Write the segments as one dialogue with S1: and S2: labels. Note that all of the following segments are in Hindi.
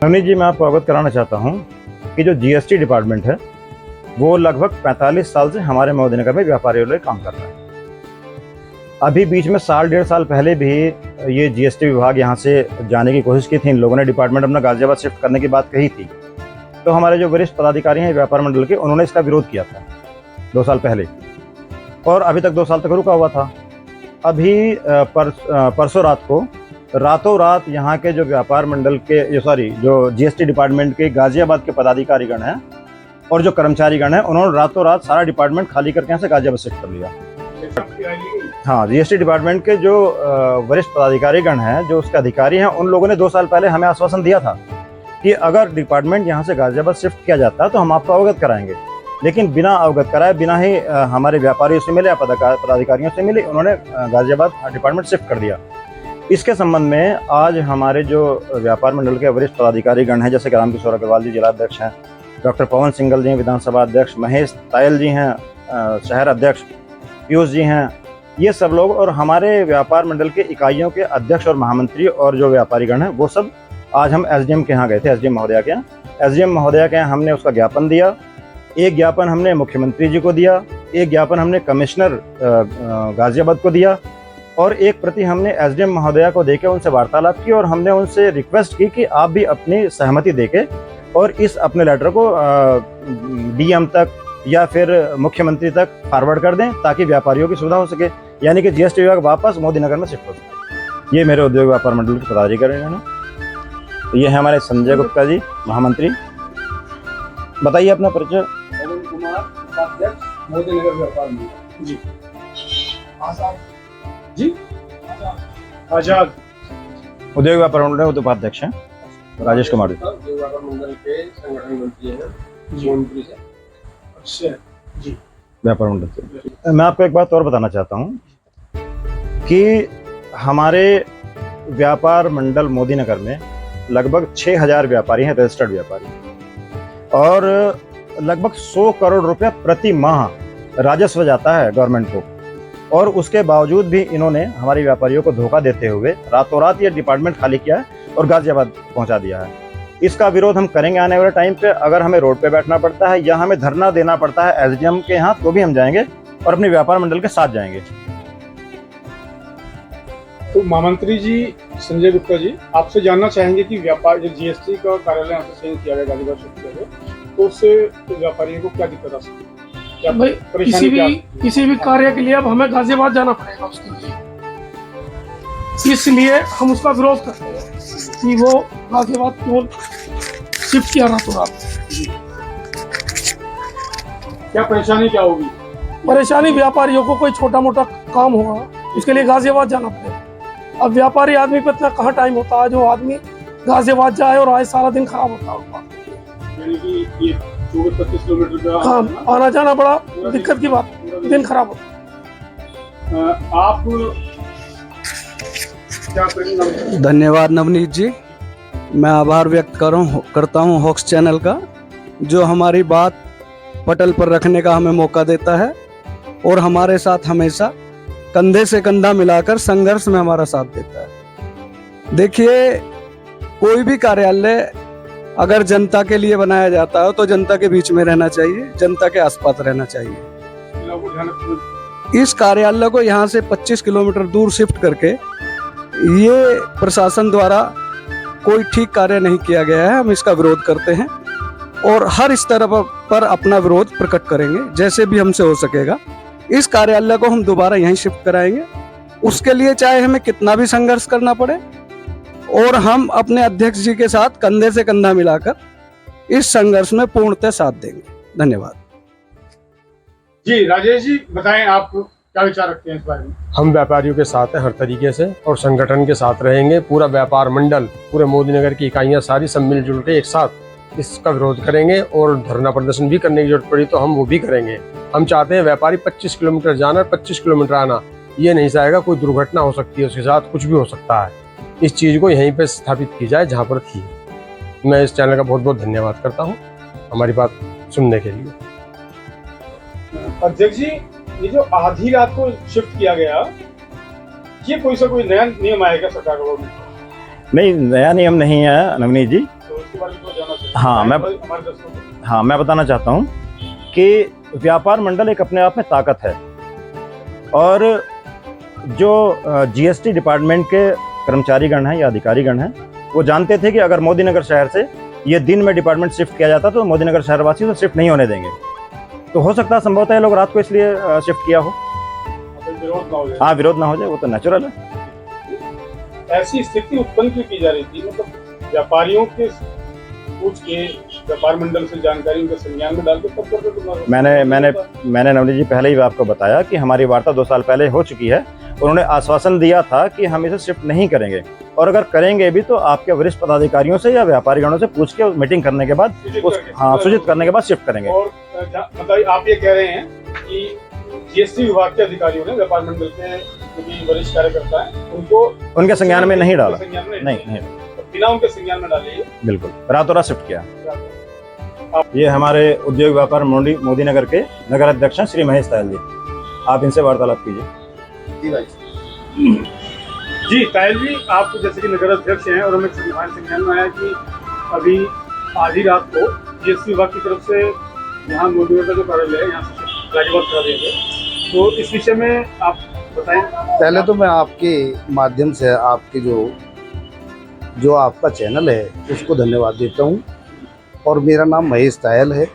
S1: नवनीत जी, मैं आपको अवगत कराना चाहता हूँ कि जो जीएसटी डिपार्टमेंट है वो लगभग 45 साल से हमारे महोदय नगर में व्यापारियों के लिए काम कर रहा है। अभी बीच में साल डेढ़ साल पहले भी ये जीएसटी विभाग यहाँ से जाने की कोशिश की थी। इन लोगों ने डिपार्टमेंट अपना गाजियाबाद शिफ्ट करने की बात कही थी, तो हमारे जो वरिष्ठ पदाधिकारी हैं व्यापार मंडल के, उन्होंने इसका विरोध किया था 2 साल पहले, और अभी तक 2 साल तक रुका हुआ था। अभी परसों रात को रातों रात यहाँ के जो व्यापार मंडल के जो जीएसटी डिपार्टमेंट के गाजियाबाद के पदाधिकारीगण हैं और जो कर्मचारीगण हैं, उन्होंने रातों रात सारा डिपार्टमेंट खाली करके यहाँ से गाजियाबाद शिफ्ट कर लिया। हाँ, जीएसटी डिपार्टमेंट के जो वरिष्ठ पदाधिकारीगण हैं, जो उसके अधिकारी हैं, उन लोगों ने 2 साल पहले हमें आश्वासन दिया था कि अगर डिपार्टमेंट यहाँ से गाजियाबाद शिफ्ट किया जाता है तो हम आपको अवगत कराएंगे। लेकिन बिना अवगत कराए, बिना ही हमारे व्यापारियों से मिले या पदाधिकारियों से मिले, उन्होंने गाजियाबाद डिपार्टमेंट शिफ्ट कर दिया। इसके संबंध में आज हमारे जो व्यापार मंडल के वरिष्ठ पदाधिकारीगण हैं, जैसे कि रामकिशोर अग्रवाल जी जिलाध्यक्ष हैं, डॉक्टर पवन सिंगल जी हैं विधानसभा अध्यक्ष, महेश तायल जी हैं शहर अध्यक्ष, पीयूष जी हैं, ये सब लोग, और हमारे व्यापार मंडल के इकाइयों के अध्यक्ष और महामंत्री और जो व्यापारीगण हैं, वो सब आज हम एसडीएम के यहाँ गए थे, एसडीएम महोदया के यहाँ। एसडीएम महोदया के यहाँ हमने उसका ज्ञापन दिया। एक ज्ञापन हमने मुख्यमंत्री जी को दिया, एक ज्ञापन हमने कमिश्नर गाजियाबाद को दिया, और एक प्रति हमने एसडीएम महोदया को देके उनसे वार्तालाप की, और हमने उनसे रिक्वेस्ट की कि आप भी अपनी सहमति देके और इस अपने लेटर को डीएम तक या फिर मुख्यमंत्री तक फॉरवर्ड कर दें, ताकि व्यापारियों की सुविधा हो सके, यानी कि जीएसटी विभाग वापस मोदी नगर में शिफ्ट हो सके। ये मेरे उद्योग व्यापार मंडल के पदाधिकारी हैं। तो ये है हमारे संजय गुप्ता जी, महामंत्री। बताइए अपना परिचय।
S2: पवन कुमार, उपाध्यक्ष, मोदी नगर व्यापार मंडल। जी आजाद जी आजाद
S1: उद्योग व्यापार मंडल के उपाध्यक्ष हैं राजेश कुमार जी।
S2: उद्योग व्यापार मंडल के संगठन मंत्री हैं जी, मंत्री से। अच्छा जी,
S1: व्यापार मंडल से। मैं आपको एक बात और बताना चाहता हूँ कि हमारे व्यापार मंडल मोदी नगर में लगभग 6000 व्यापारी हैं, रजिस्टर्ड व्यापारी, और लगभग 100 करोड़ रुपया प्रति माह राजस्व जाता है गवर्नमेंट को। और उसके बावजूद भी इन्होंने हमारे व्यापारियों को धोखा देते हुए रातों रात ये डिपार्टमेंट खाली किया है और गाजियाबाद पहुंचा दिया है। इसका विरोध हम करेंगे आने वाले टाइम पे। अगर हमें रोड पे बैठना पड़ता है या हमें धरना देना पड़ता है एसडीएम के यहाँ, तो भी हम जाएंगे और अपने व्यापार मंडल के साथ जाएंगे।
S2: तो महामंत्री जी संजय गुप्ता जी, आपसे जानना चाहेंगे कि व्यापार जो जीएसटी का कार्यालय यहाँ से चेंज किया गया, गाजियाबाद शिफ्ट किया गया, तो उससे व्यापारियों को क्या दिक्कत आ सकती है? क्या
S3: भाई
S2: परेशानी
S3: किसी भी कार्य के लिए अब हमें गाजियाबाद जाना पड़ेगा उसके लिए, इसलिए हम उसका विरोध करते हैं कि वो गाजियाबाद क्यों शिफ्ट किया रातों रात।
S2: क्या परेशानी क्या होगी?
S3: परेशानी व्यापारियों को कोई छोटा मोटा काम होगा, उसके लिए गाजियाबाद जाना पड़ेगा। अब व्यापारी आदमी पे इतना कहाँ टाइम होता है जो आदमी गाजियाबाद जाए और आज सारा दिन खराब होता है।
S2: यानी कि ये 24-25 किलोमीटर का
S3: हाँ, आना जाना बड़ा दिक्कत की बात, दिन खराब होता है।
S2: आप क्या करेंगे?
S4: धन्यवाद नवनीत जी। मैं आभार व्यक्त करता हूँ हॉक्स चैनल का, जो हमारी बात पटल पर रखने का हमें मौका देता है और हमारे साथ हमेशा कंधे से कंधा मिलाकर संघर्ष में हमारा साथ देता है। देखिए, कोई भी कार्यालय अगर जनता के लिए बनाया जाता है तो जनता के बीच में रहना चाहिए, जनता के आसपास रहना चाहिए। इस कार्यालय को यहाँ से 25 किलोमीटर दूर शिफ्ट करके ये प्रशासन द्वारा कोई ठीक कार्य नहीं किया गया है। हम इसका विरोध करते हैं और हर स्तर पर अपना विरोध प्रकट करेंगे, जैसे भी हमसे हो सकेगा। इस कार्यालय को हम दोबारा यहीं शिफ्ट कराएंगे, उसके लिए चाहे हमें कितना भी संघर्ष करना पड़े, और हम अपने अध्यक्ष जी के साथ कंधे से कंधा मिलाकर इस संघर्ष में पूर्णतः साथ देंगे। धन्यवाद
S2: जी। राजेश जी बताएं, आप क्या विचार रखते हैं इस बारे में?
S5: हम व्यापारियों के साथ हैं हर तरीके से, और संगठन के साथ रहेंगे। पूरा व्यापार मंडल, पूरे मोदी नगर की इकाइयां सारी सब मिलजुल के एक साथ इसका विरोध करेंगे, और धरना प्रदर्शन भी करने की जरूरत पड़ी तो हम वो भी करेंगे। हम चाहते हैं व्यापारी 25 किलोमीटर जाना, 25 किलोमीटर आना, ये नहीं चाहेगा। कोई दुर्घटना हो सकती है उसके साथ, कुछ भी हो सकता है। इस चीज़ को यहीं पे स्थापित की जाए जहाँ पर थी। मैं इस चैनल का बहुत बहुत धन्यवाद करता हूँ हमारी बात सुनने के लिए।
S2: अध्यक्ष जी, ये जो आधी रात को शिफ्ट किया गया, ये कोई नया नियम आएगा सरकार का?
S1: नहीं, नया नियम नहीं है नवनीत जी।
S2: इसके बारे में थोड़ा जानना चाहिए।
S1: हाँ,
S2: हमारे दर्शकों को।
S1: हाँ, मैं बताना चाहता हूँ कि व्यापार मंडल एक अपने आप में ताकत है और जो जीएसटी डिपार्टमेंट के कर्मचारीगण हैं या अधिकारीगण हैं वो जानते थे कि अगर मोदी नगर शहर से ये दिन में डिपार्टमेंट शिफ्ट किया जाता तो मोदी नगर शहरवासी तो शिफ्ट नहीं होने देंगे। तो हो सकता है संभवतः ये लोग रात को इसलिए शिफ्ट किया हो।
S2: विरोध ना हो जाए।
S1: हाँ, विरोध ना हो जाए, वो तो नेचुरल है।
S2: ऐसी स्थिति उत्पन्न क्यों की जा रही थी? मतलब व्यापारियों के पूछ के व्यापार मंडल से जानकारी उनके संज्ञान में डाल के तब करके
S1: मैंने नवनीत जी पहले ही आपको बताया कि हमारी वार्ता 2 साल पहले हो चुकी है। उन्होंने आश्वासन दिया था कि हम इसे शिफ्ट नहीं करेंगे और अगर करेंगे भी तो आपके वरिष्ठ पदाधिकारियों से या व्यापारीगणों से पूछ के मीटिंग करने के बाद सूचित करने के बाद शिफ्ट करेंगे।
S2: और मतलब आप ये कह रहे हैं कि जीएसटी विभाग के अधिकारियों ने व्यापार मंडल के जो भी वरिष्ठ कार्यकर्ता हैं उनको
S1: उनके संज्ञान में नहीं डाला,
S2: नहीं, बिना उनके संज्ञान में डाले
S1: बिल्कुल रातों रात शिफ्ट किया। ये हमारे उद्योग व्यापार मोदी नगर के नगर अध्यक्ष हैं श्री महेश तायल जी, आप इनसे वार्तालाप कीजिए।
S2: जी तायल जी, आप जैसे कि नगर अध्यक्ष हैं और हमें संज्ञान में आया कि अभी आधी रात को जीएसटी विभाग की तरफ से यहाँ मोदी नगर का जो कार्यालय है यहाँ से गाजियाबाद करा दिया गया, तो इस विषय में आप बताएं।
S6: पहले तो मैं आपके माध्यम से आपके जो आपका चैनल है उसको धन्यवाद देता हूँ और मेरा नाम महेश तायल है,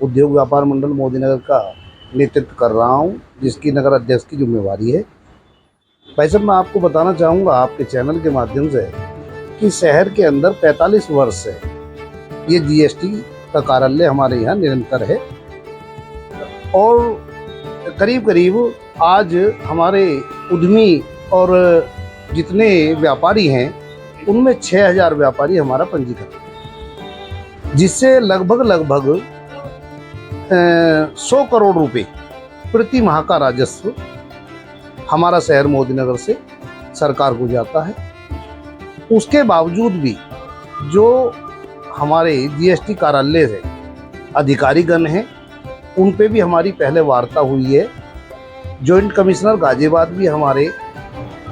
S6: उद्योग व्यापार मंडल मोदी नगर का नेतृत्व कर रहा हूँ जिसकी नगर अध्यक्ष की जिम्मेवारी है। भाई साहब, मैं आपको बताना चाहूँगा आपके चैनल के माध्यम से कि शहर के अंदर 45 वर्ष से ये जीएसटी का कार्यालय हमारे यहाँ निरंतर है और करीब करीब आज हमारे उद्यमी और जितने व्यापारी हैं उनमें 6000 व्यापारी हमारा पंजीकृत है, जिससे लगभग 100 करोड़ रुपए प्रति माह का राजस्व हमारा शहर मोदी नगर से सरकार को जाता है। उसके बावजूद भी जो हमारे जीएसटी कार्यालय से अधिकारीगण हैं उन पे भी हमारी पहले वार्ता हुई है। जॉइंट कमिश्नर गाजियाबाद भी हमारे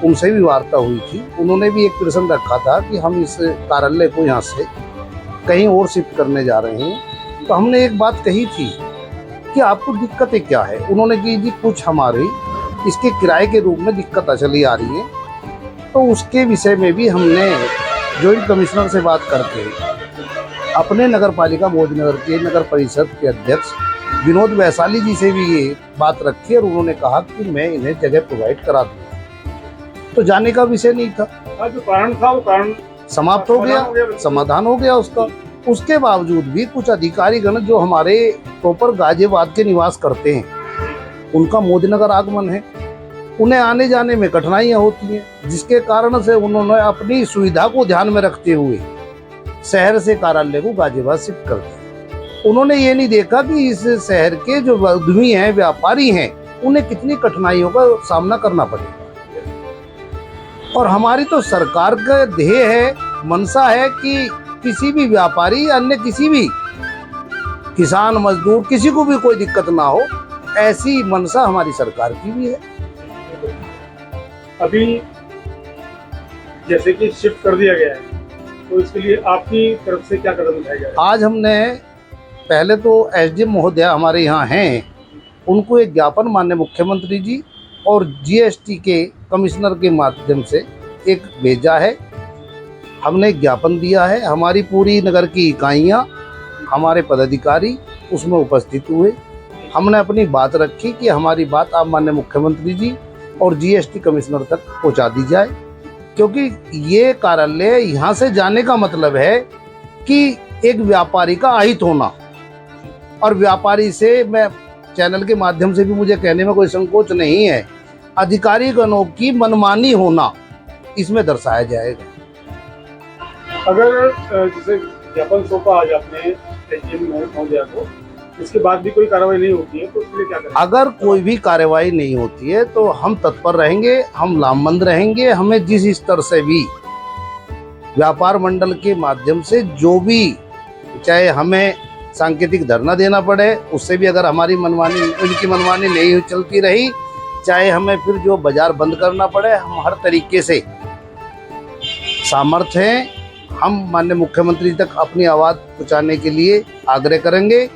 S6: उनसे भी वार्ता हुई थी, उन्होंने भी एक प्रश्न रखा था कि हम इस कार्यालय को यहाँ से कहीं और शिफ्ट करने जा रहे हैं। तो हमने एक बात कही थी कि आपको दिक्कतें क्या है, उन्होंने की जी कुछ हमारी इसके किराए के रूप में दिक्कत चली आ रही है। तो उसके विषय में भी हमने जॉइंट कमिश्नर से बात करके अपने नगर पालिका मोदी नगर के नगर परिषद के अध्यक्ष विनोद वैशाली जी से भी ये बात रखी और उन्होंने कहा कि मैं इन्हें जगह प्रोवाइड करा दूँगा। तो जाने का विषय नहीं था,
S2: जो कारण था वो कारण
S6: समाप्त हो गया, समाधान हो गया उसका। उसके बावजूद भी कुछ अधिकारीगण जो हमारे प्रॉपर गाजियाबाद के निवास करते हैं उनका मोदी नगर आगमन है, उन्हें आने जाने में कठिनाइयाँ होती हैं, जिसके कारण से उन्होंने अपनी सुविधा को ध्यान में रखते हुए शहर से कार्यालय को गाजियाबाद शिफ्ट कर दिया। उन्होंने ये नहीं देखा कि इस शहर के जो उद्यमी हैं, व्यापारी हैं, उन्हें कितनी कठिनाइयों का सामना करना पड़ेगा। और हमारी तो सरकार का ध्येय है, मंशा है कि किसी भी व्यापारी अन्य किसी भी किसान मजदूर किसी को भी कोई दिक्कत ना हो, ऐसी मंशा हमारी सरकार की भी है।
S2: अभी जैसे कि शिफ्ट कर दिया गया है तो इसके लिए आपकी तरफ से क्या कदम उठाया गया?
S6: आज हमने पहले तो एसडीएम महोदय हमारे यहाँ हैं, उनको एक ज्ञापन माननीय मुख्यमंत्री जी और जीएसटी के कमिश्नर के माध्यम से एक भेजा है। हमने एक ज्ञापन दिया है, हमारी पूरी नगर की इकाइयाँ, हमारे पदाधिकारी उसमें उपस्थित हुए। हमने अपनी बात रखी कि हमारी बात आप माननीय मुख्यमंत्री जी और जीएसटी कमिश्नर तक पहुंचा दी जाए, क्योंकि ये कार्यालय यहाँ से जाने का मतलब है कि एक व्यापारी का अहित होना। और व्यापारी से मैं चैनल के माध्यम से भी मुझे कहने में कोई संकोच नहीं है, अधिकारीगणों की मनमानी होना इसमें दर्शाया जाएगा।
S2: अगर जैसे ज्ञापन सौंपा आज आपने एसडीएम महोदय को, इसके बाद भी कोई कार्रवाई नहीं होती है तो उसके लिए क्या करें?
S6: अगर कोई भी कार्रवाई नहीं होती है तो हम तत्पर रहेंगे, हम लामबंद रहेंगे। हमें जिस स्तर से भी व्यापार मंडल के माध्यम से जो भी, चाहे हमें सांकेतिक धरना देना पड़े, उससे भी अगर हमारी मनमानी उनकी मनमानी नहीं चलती रही, चाहे हमें फिर जो बाजार बंद करना पड़े, हम हर तरीके से सामर्थ्य हैं, हम माननीय मुख्यमंत्री तक अपनी आवाज़ पहुंचाने के लिए आग्रह करेंगे।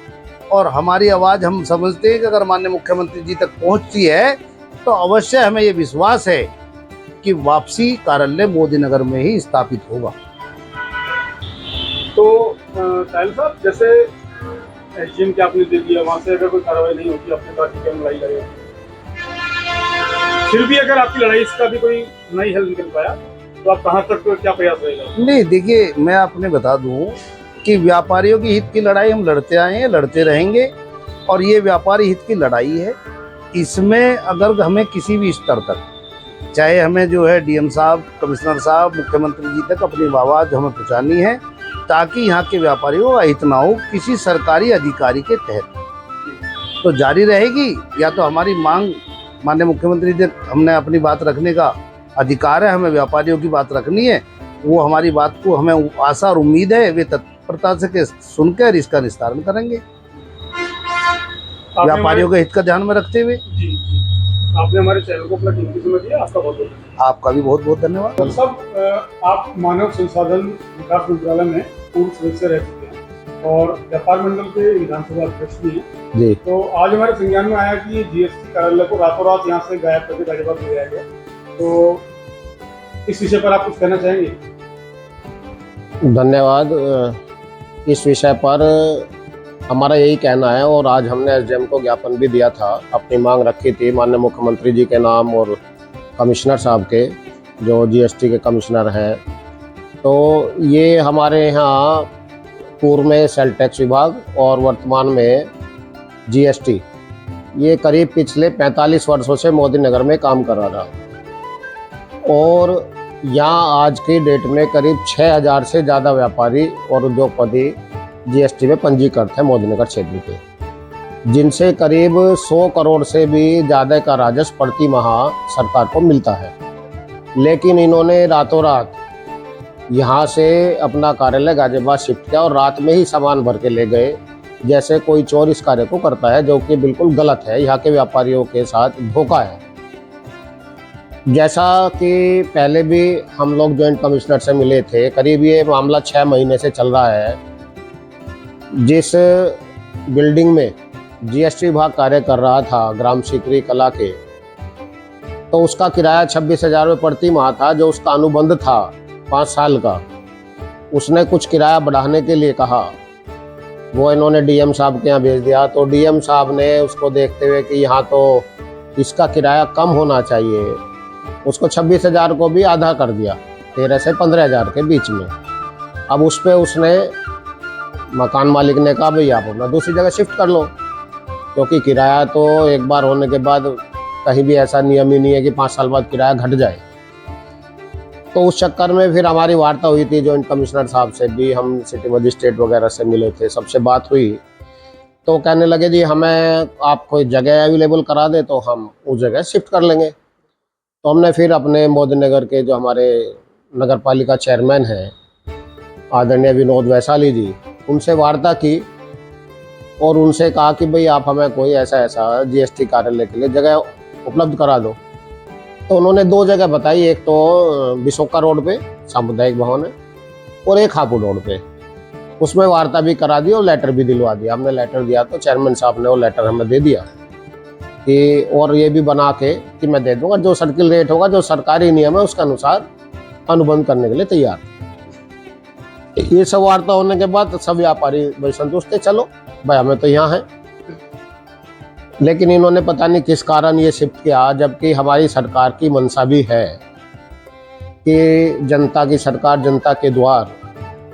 S6: और हमारी आवाज़ हम समझते हैं कि अगर माननीय मुख्यमंत्री जी तक पहुंचती है तो अवश्य हमें ये विश्वास है कि वापसी कार्यालय मोदी नगर में ही स्थापित होगा।
S2: तो साहिल साहब, जैसे एसडीएम के आपने दे दिया, वहाँ से अगर कोई कार्रवाई नहीं होती, अपने पार्टी की लड़ाई लड़ेगा, फिर भी अगर आपकी लड़ाई इसका भी कोई नहीं हल निकल पाया तो आप कहाँ तक क्या प्रयास रहेगा?
S6: नहीं, देखिए, मैं आपने बता दूं कि व्यापारियों की हित की लड़ाई हम लड़ते आए हैं, लड़ते रहेंगे। और ये व्यापारी हित की लड़ाई है। इसमें अगर हमें किसी भी स्तर तक, चाहे हमें जो है डीएम साहब, कमिश्नर साहब, मुख्यमंत्री जी तक अपनी आवाज़ हमें पहुँचानी है ताकि यहाँ के व्यापारियों का हित ना हो किसी सरकारी अधिकारी के तहत, तो जारी रहेगी। या तो हमारी मांग माननीय मुख्यमंत्री तक हमने अपनी बात रखने का अधिकार है, हमें व्यापारियों की बात रखनी है। वो हमारी बात को, हमें आशा और उम्मीद है, वे तत्परता से सुनकर इसका निस्तारण करेंगे व्यापारियों के हित का ध्यान में रखते हुए।
S2: जी, आपने हमारे चैनल को अपना कीमती समय दिया, आपका बहुत बहुत धन्यवाद।
S6: आपका भी बहुत बहुत धन्यवाद।
S2: डॉक्टर साहब, आप मानव संसाधन विकास मंत्रालय में पूर्व सदस्य रह चुके हैं और व्यापार मंडल के विधानसभा अध्यक्ष भी हैं
S6: जी।
S2: तो आज हमारे संज्ञान में आया कि जीएसटी कार्यालय को रातों रात यहाँ से गायब करके गाजियाबाद ले जाया गया, तो इस विषय पर आप कुछ कहना चाहेंगे?
S7: धन्यवाद। इस विषय पर हमारा यही कहना है और आज हमने एसडीएम को ज्ञापन भी दिया था, अपनी मांग रखी थी माननीय मुख्यमंत्री जी के नाम और कमिश्नर साहब के, जो जीएसटी के कमिश्नर हैं। तो ये हमारे यहाँ पूर्व में सेल टैक्स विभाग और वर्तमान में जीएसटी, ये करीब पिछले 45 वर्षों से मोदी नगर में काम कर रहा था और यहाँ आज की डेट में करीब 6000 से ज़्यादा व्यापारी और उद्योगपति जीएसटी में पंजीकृत है मोदी नगर क्षेत्र के, जिनसे करीब 100 करोड़ से भी ज़्यादा का राजस्व प्रति माह सरकार को मिलता है। लेकिन इन्होंने रातों रात यहाँ से अपना कार्यालय गाजियाबाद शिफ्ट किया और रात में ही सामान भर के ले गए, जैसे कोई चोर इस कार्य को करता है, जो कि बिल्कुल गलत है। यहाँ के व्यापारियों के साथ धोखा है। जैसा कि पहले भी हम लोग जॉइंट कमिश्नर से मिले थे, करीब ये मामला 6 महीने से चल रहा है। जिस बिल्डिंग में जीएसटी विभाग कार्य कर रहा था, ग्राम सीकरी कला के, तो उसका किराया 26,000 रुपये प्रति माह था, जो उसका अनुबंध था 5 साल का। उसने कुछ किराया बढ़ाने के लिए कहा, वो इन्होंने डीएम साहब के यहाँ भेज दिया। तो डीएम साहब ने उसको देखते हुए कि यहाँ तो इसका किराया कम होना चाहिए, उसको 26,000 को भी आधा कर दिया, 13 से 15,000 के बीच में। अब उस पर उसने, मकान मालिक ने कहा, भाई आप अपना दूसरी जगह शिफ्ट कर लो, क्योंकि किराया तो एक बार होने के बाद कहीं भी ऐसा नियम ही नहीं है कि 5 साल बाद किराया घट जाए। तो उस चक्कर में फिर हमारी वार्ता हुई थी जॉइंट कमिश्नर साहब से भी, हम सिटी मजिस्ट्रेट वगैरह से मिले थे, सबसे बात हुई। तो कहने लगे जी हमें आप कोई जगह अवेलेबल करा दे तो हम उस जगह शिफ्ट कर लेंगे। तो हमने फिर अपने मोदी नगर के जो हमारे नगर पालिका चेयरमैन हैं आदरणीय विनोद वैशाली जी, उनसे वार्ता की और उनसे कहा कि भाई आप हमें कोई ऐसा जीएसटी कार्यालय के लिए जगह उपलब्ध करा दो। तो उन्होंने 2 जगह बताई, एक तो बिशोका रोड पे सामुदायिक भवन है और एक हापुड़ रोड पे। उसमें वार्ता भी करा दी और लेटर भी दिलवा दिया। हमने लेटर दिया तो चेयरमैन साहब ने वो लेटर हमें दे दिया कि, और ये भी बना के कि मैं दे दूंगा, जो सर्किल रेट होगा, जो सरकारी नियम है उसके अनुसार अनुबंध करने के लिए तैयार। ये सब वार्ता होने के बाद सब व्यापारी भाई संतुष्ट थे, चलो भाई हमें तो यहाँ है। लेकिन इन्होंने पता नहीं किस कारण ये शिफ्ट किया, जबकि हमारी सरकार की मंशा भी है कि जनता की सरकार, जनता के द्वार।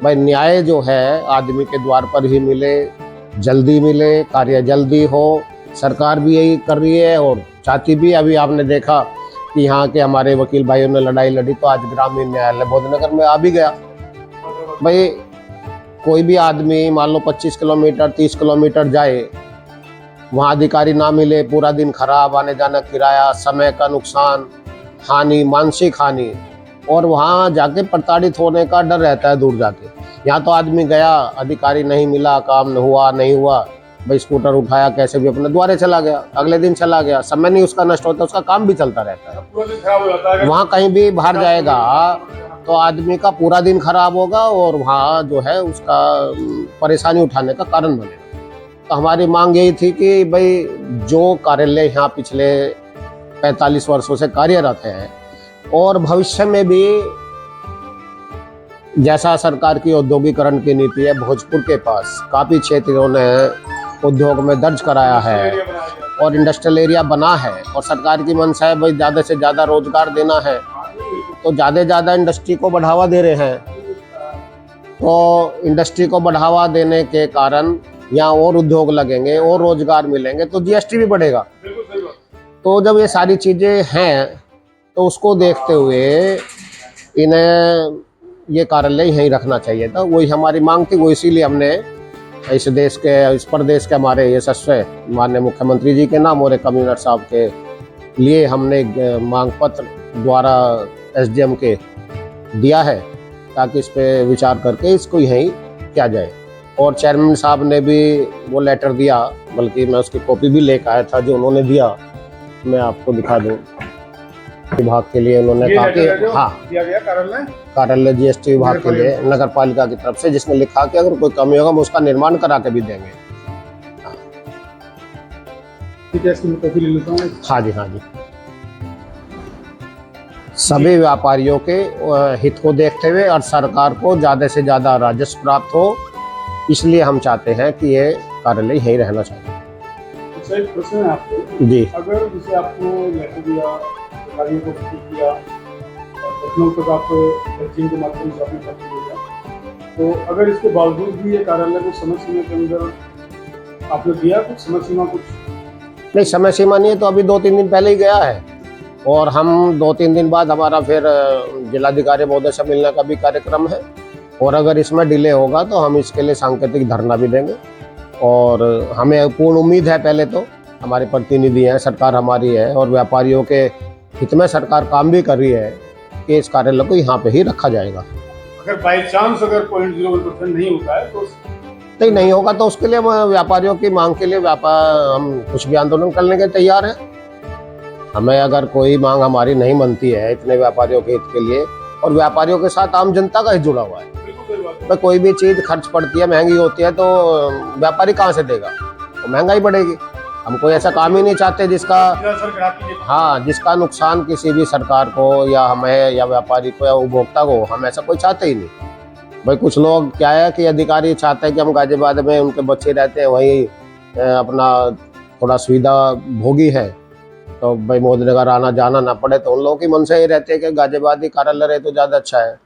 S7: भाई न्याय जो है आदमी के द्वार पर ही मिले, जल्दी मिले, कार्य जल्दी हो। सरकार भी यही कर रही है और चाहती भी। अभी आपने देखा कि यहाँ के हमारे वकील भाइयों ने लड़ाई लड़ी तो आज ग्रामीण न्यायालय मोदी नगर में आ भी गया। भाई कोई भी आदमी मान लो 25 किलोमीटर 30 किलोमीटर जाए, वहाँ अधिकारी ना मिले, पूरा दिन खराब, आने जाना किराया, समय का नुकसान, हानि, मानसिक हानि, और वहाँ जाके प्रताड़ित होने का डर रहता है दूर जाके। यहाँ तो आदमी गया, अधिकारी नहीं मिला, काम नहीं हुआ, भाई स्कूटर उठाया, कैसे भी अपने द्वारे चला गया, अगले दिन चला गया, समय नहीं उसका नष्ट होता, उसका काम भी चलता रहता है।
S2: पूरा दिन खराब हो जाता है।
S7: वहाँ कहीं भी बाहर जाएगा तो आदमी का पूरा दिन खराब होगा और वहाँ जो है उसका परेशानी उठाने का कारण बनेगा। तो हमारी मांग यही थी कि भाई जो कार्यालय यहाँ पिछले 45 वर्षों से कार्यरत है और भविष्य में भी जैसा सरकार की औद्योगिकरण की नीति है, भोजपुर के पास काफ़ी क्षेत्रों ने उद्योग में दर्ज कराया है और इंडस्ट्रियल एरिया बना है और सरकार की मंशा है भाई ज़्यादा से ज़्यादा रोजगार देना है, तो ज़्यादा इंडस्ट्री को बढ़ावा दे रहे हैं। तो इंडस्ट्री को बढ़ावा देने के कारण यहाँ और उद्योग लगेंगे और रोजगार मिलेंगे तो जीएसटी भी बढ़ेगा। तो जब ये सारी चीज़ें हैं तो उसको देखते हुए इन्हें ये कार्यालय यहीं रखना चाहिए था। वही हमारी मांग थी, वो इसीलिए हमने इस प्रदेश के हमारे यशस्वी माननीय मुख्यमंत्री जी के नाम और एक कमिश्नर साहब के लिए हमने एक मांग पत्र द्वारा एसडीएम के दिया है ताकि इस पे विचार करके इसको यहीं किया जाए। और चेयरमैन साहब ने भी वो लेटर दिया, बल्कि मैं उसकी कॉपी भी लेकर आया था जो उन्होंने दिया, मैं आपको दिखा दूँ। विभाग के लिए उन्होंने कहा कि हाँ
S2: दिया गया
S7: कार्यालय जीएसटी विभाग के लिए नगर पालिका की तरफ से, जिसमें लिखा कि अगर कोई कमी होगा हम उसका निर्माण करा के भी देंगे।
S2: ठीक है, इसकी मैं कॉपी ले लेता हूँ।
S7: हाँ जी, हाँ जी। सभी व्यापारियों के हित को देखते हुए और सरकार को ज़्यादा से ज़्यादा राजस्व प्राप्त हो, इसलिए हम चाहते हैं कि ये कार्यालय यहीं रहना चाहिए।
S2: अच्छा, एक प्रश्न है आपको
S7: जी।
S2: अगर जैसे आपको लेटर दिया, गाड़ियों को किया और लखनऊ तक आप दर्जन के माध्यम से आपने खर्च किया, तो अगर इसके बावजूद भी ये कार्यालय को समय सीमा के अंदर आपने दिया, कुछ समय सीमा कुछ
S7: नहीं, समय सीमा नहीं है, तो अभी 2-3 दिन पहले ही गया है और हम 2-3 दिन बाद हमारा फिर जिलाधिकारी महोदय से मिलने का भी कार्यक्रम है और अगर इसमें डिले होगा तो हम इसके लिए सांकेतिक धरना भी देंगे। और हमें पूर्ण उम्मीद है, पहले तो हमारे प्रतिनिधि हैं, सरकार हमारी है और व्यापारियों के हित में सरकार काम भी कर रही है कि इस कार्यालय को यहाँ पे ही रखा जाएगा।
S2: अगर बाई चांस अगर 0.01% नहीं होता है तो
S7: नहीं होगा तो उसके लिए हम व्यापारियों की मांग के लिए हम कुछ भी आंदोलन करने के तैयार हैं। हमें अगर कोई मांग हमारी नहीं बनती है इतने व्यापारियों के हित के लिए, और व्यापारियों के साथ आम जनता का हित जुड़ा हुआ है, तो कोई भी चीज़ खर्च पड़ती है, महंगी होती है, तो व्यापारी कहाँ से देगा, तो महंगाई बढ़ेगी। हम कोई ऐसा काम ही नहीं चाहते जिसका नुकसान किसी भी सरकार को या हमें या व्यापारी को या उपभोक्ता को, हम ऐसा कोई चाहते ही नहीं। भाई कुछ लोग क्या है कि अधिकारी चाहते हैं कि हम गाजियाबाद में उनके बच्चे रहते हैं, वहीं अपना थोड़ा सुविधा भोगी है, तो भाई मोदीनगर आना जाना ना पड़े, तो उन लोगों की मन से ये रहते हैं कि गाजियाबाद ही कार्यालय रहे तो ज़्यादा अच्छा है।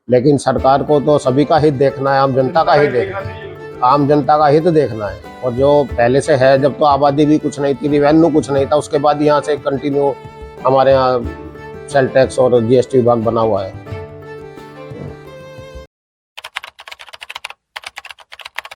S7: लेकिन सरकार को तो सभी का हित देखना है, आम जनता का हित देखना है। और जो पहले से है, जब तो आबादी भी कुछ नहीं थी, रिवेन्यू कुछ नहीं था, उसके बाद यहाँ से कंटिन्यू हमारे यहाँ सेल टैक्स और जीएसटी विभाग बना हुआ है।